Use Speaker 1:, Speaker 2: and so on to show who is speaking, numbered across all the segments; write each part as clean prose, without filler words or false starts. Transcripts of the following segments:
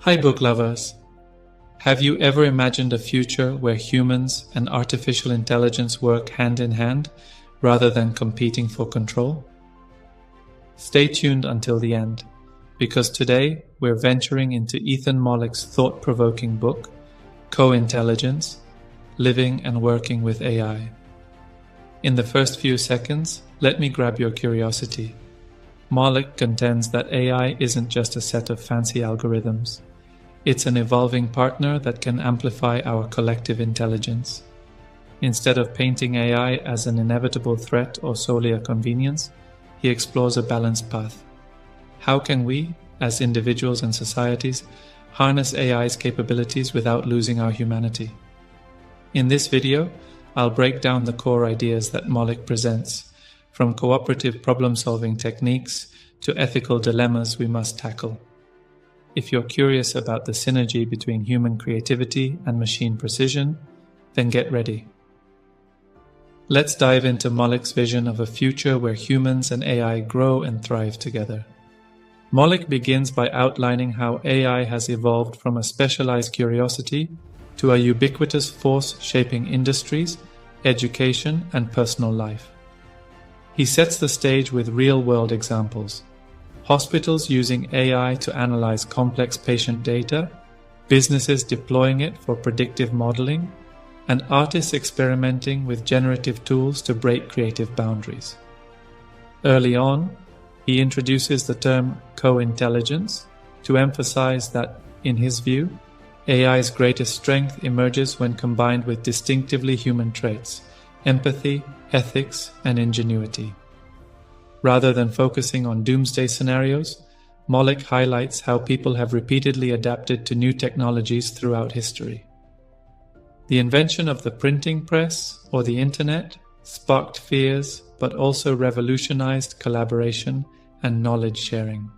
Speaker 1: Hi book lovers! Have you ever imagined a future where humans and artificial intelligence work hand in hand rather than competing for control? Stay tuned until the end, because today we're venturing into Ethan Mollick's thought-provoking book, Co-Intelligence: Living and Working with AI. In the first few seconds, let me grab your curiosity. Mollick contends that AI isn't just a set of fancy algorithms. It's an evolving partner that can amplify our collective intelligence. Instead of painting AI as an inevitable threat or solely a convenience, he explores a balanced path. How can we, as individuals and societies, harness AI's capabilities without losing our humanity? In this video, I'll break down the core ideas that Mollick presents, from cooperative problem-solving techniques to ethical dilemmas we must tackle. If you're curious about the synergy between human creativity and machine precision, then get ready. Let's dive into Mollick's vision of a future where humans and AI grow and thrive together. Mollick begins by outlining how AI has evolved from a specialized curiosity to a ubiquitous force shaping industries, education, and personal life. He sets the stage with real-world examples. Hospitals using AI to analyze complex patient data, businesses deploying it for predictive modeling, and artists experimenting with generative tools to break creative boundaries. Early on, he introduces the term co-intelligence to emphasize that, in his view, AI's greatest strength emerges when combined with distinctively human traits: empathy, ethics, and ingenuity. Rather than focusing on doomsday scenarios, Mollick highlights how people have repeatedly adapted to new technologies throughout history. The invention of the printing press or the internet sparked fears but also revolutionized collaboration and knowledge sharing.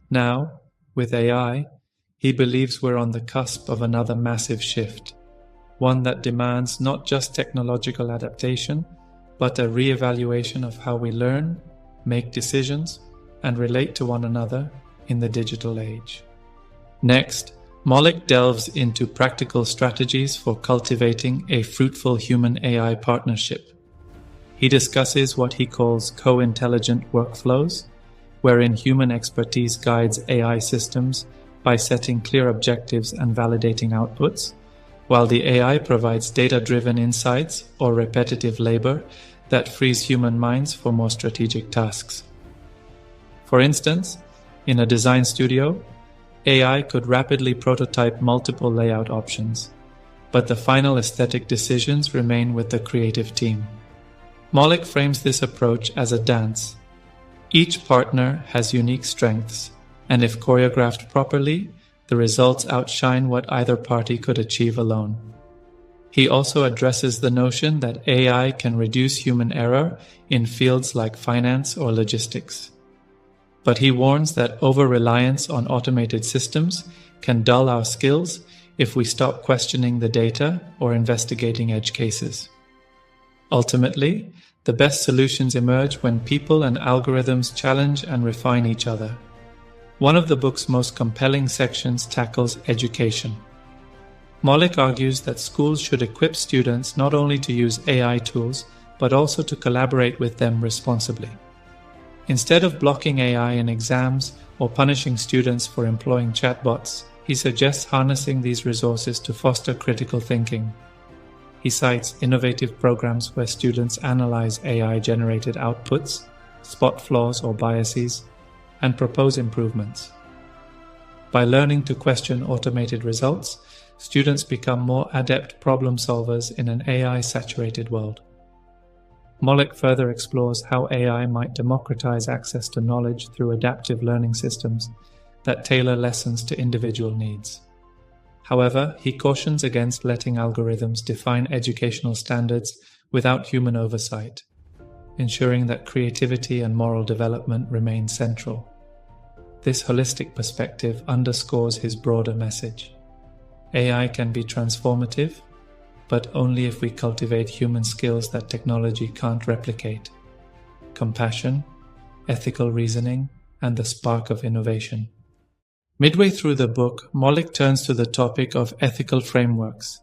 Speaker 1: Now, with AI, he believes we're on the cusp of another massive shift, one that demands not just technological adaptation, but a re-evaluation of how we learn, make decisions, and relate to one another in the digital age. Next, Mollick delves into practical strategies for cultivating a fruitful human-AI partnership. He discusses what he calls co-intelligent workflows, wherein human expertise guides AI systems by setting clear objectives and validating outputs, while the AI provides data-driven insights or repetitive labor that frees human minds for more strategic tasks. For instance, in a design studio, AI could rapidly prototype multiple layout options, but the final aesthetic decisions remain with the creative team. Mollick frames this approach as a dance. Each partner has unique strengths, and if choreographed properly, the results outshine what either party could achieve alone. He also addresses the notion that AI can reduce human error in fields like finance or logistics. But he warns that over-reliance on automated systems can dull our skills if we stop questioning the data or investigating edge cases. Ultimately, the best solutions emerge when people and algorithms challenge and refine each other. One of the book's most compelling sections tackles education. Mollick argues that schools should equip students not only to use AI tools, but also to collaborate with them responsibly. Instead of blocking AI in exams or punishing students for employing chatbots, he suggests harnessing these resources to foster critical thinking. He cites innovative programs where students analyze AI-generated outputs, spot flaws or biases, and propose improvements. By learning to question automated results, students become more adept problem solvers in an AI-saturated world. Mollick further explores how AI might democratize access to knowledge through adaptive learning systems that tailor lessons to individual needs. However, he cautions against letting algorithms define educational standards without human oversight, ensuring that creativity and moral development remain central. This holistic perspective underscores his broader message. AI can be transformative, but only if we cultivate human skills that technology can't replicate: compassion, ethical reasoning, and the spark of innovation. Midway through the book, Mollick turns to the topic of ethical frameworks.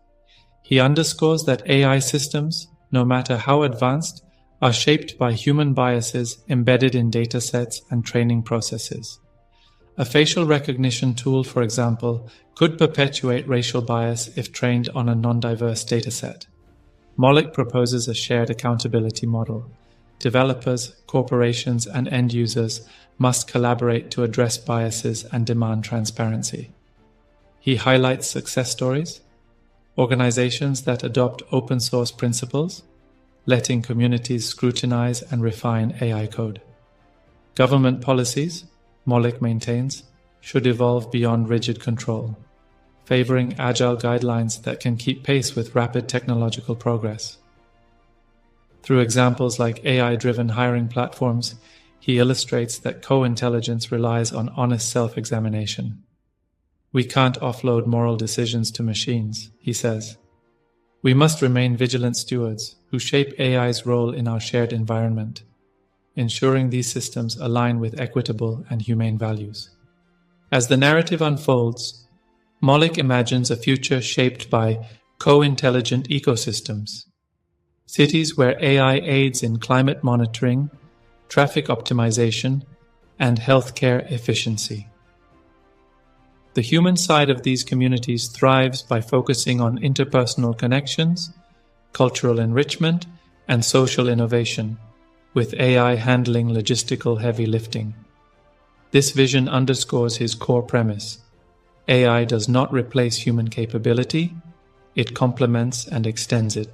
Speaker 1: He underscores that AI systems, no matter how advanced, are shaped by human biases embedded in datasets and training processes. A facial recognition tool, for example, could perpetuate racial bias if trained on a non-diverse dataset. Mollick proposes a shared accountability model. Developers, corporations, and end users must collaborate to address biases and demand transparency. He highlights success stories, organizations that adopt open source principles, letting communities scrutinize and refine AI code. Government policies, Mollick maintains, should evolve beyond rigid control, favoring agile guidelines that can keep pace with rapid technological progress. Through examples like AI-driven hiring platforms, he illustrates that co-intelligence relies on honest self-examination. We can't offload moral decisions to machines, he says. We must remain vigilant stewards who shape AI's role in our shared environment, ensuring these systems align with equitable and humane values. As the narrative unfolds, Mollick imagines a future shaped by co-intelligent ecosystems, cities where AI aids in climate monitoring, traffic optimization, and healthcare efficiency. The human side of these communities thrives by focusing on interpersonal connections, cultural enrichment, and social innovation, with AI handling logistical heavy lifting. This vision underscores his core premise. AI does not replace human capability, it complements and extends it.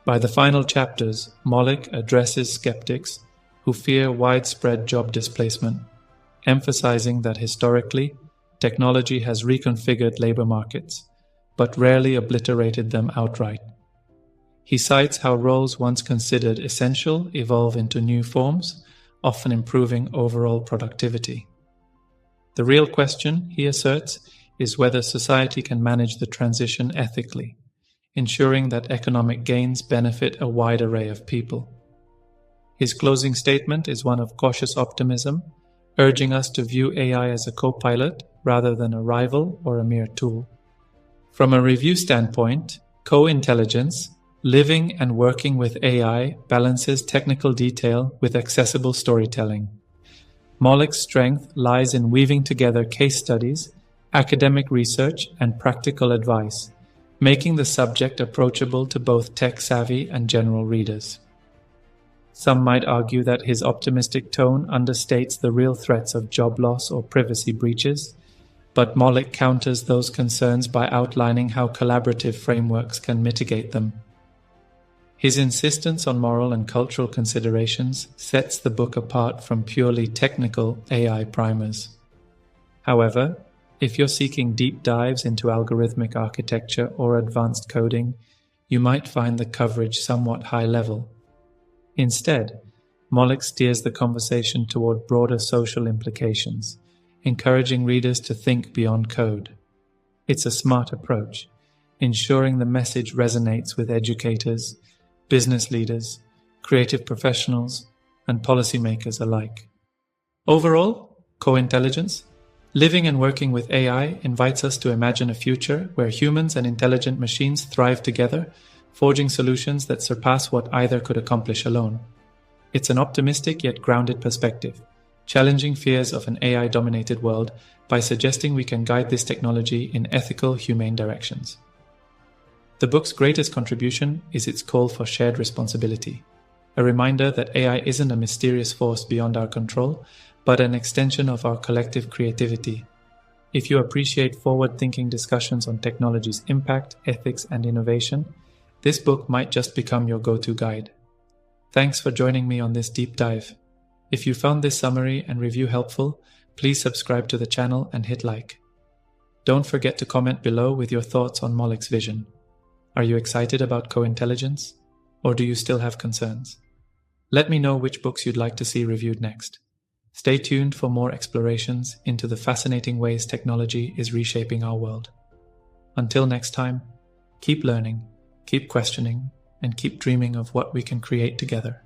Speaker 1: By the final chapters, Mollick addresses skeptics who fear widespread job displacement, emphasizing that historically, technology has reconfigured labor markets, but rarely obliterated them outright. He cites how roles once considered essential evolve into new forms, often improving overall productivity. The real question, he asserts, is whether society can manage the transition ethically, ensuring that economic gains benefit a wide array of people. His closing statement is one of cautious optimism, urging us to view AI as a co-pilot rather than a rival or a mere tool. From a review standpoint, co-intelligence, living and working with AI, balances technical detail with accessible storytelling. Mollick's strength lies in weaving together case studies, academic research, and practical advice, making the subject approachable to both tech-savvy and general readers. Some might argue that his optimistic tone understates the real threats of job loss or privacy breaches, but Mollick counters those concerns by outlining how collaborative frameworks can mitigate them. His insistence on moral and cultural considerations sets the book apart from purely technical AI primers. However, if you're seeking deep dives into algorithmic architecture or advanced coding, you might find the coverage somewhat high level. Instead, Mollick steers the conversation toward broader social implications, encouraging readers to think beyond code. It's a smart approach, ensuring the message resonates with educators, business leaders, creative professionals, and policymakers alike. Overall, co-intelligence, living and working with AI, invites us to imagine a future where humans and intelligent machines thrive together, forging solutions that surpass what either could accomplish alone. It's an optimistic yet grounded perspective, challenging fears of an AI-dominated world by suggesting we can guide this technology in ethical, humane directions. The book's greatest contribution is its call for shared responsibility, a reminder that AI isn't a mysterious force beyond our control, but an extension of our collective creativity. If you appreciate forward-thinking discussions on technology's impact, ethics, and innovation, this book might just become your go-to guide. Thanks for joining me on this deep dive. If you found this summary and review helpful, please subscribe to the channel and hit like. Don't forget to comment below with your thoughts on Mollick's vision. Are you excited about co-intelligence? Or do you still have concerns? Let me know which books you'd like to see reviewed next. Stay tuned for more explorations into the fascinating ways technology is reshaping our world. Until next time, keep learning, keep questioning, and keep dreaming of what we can create together.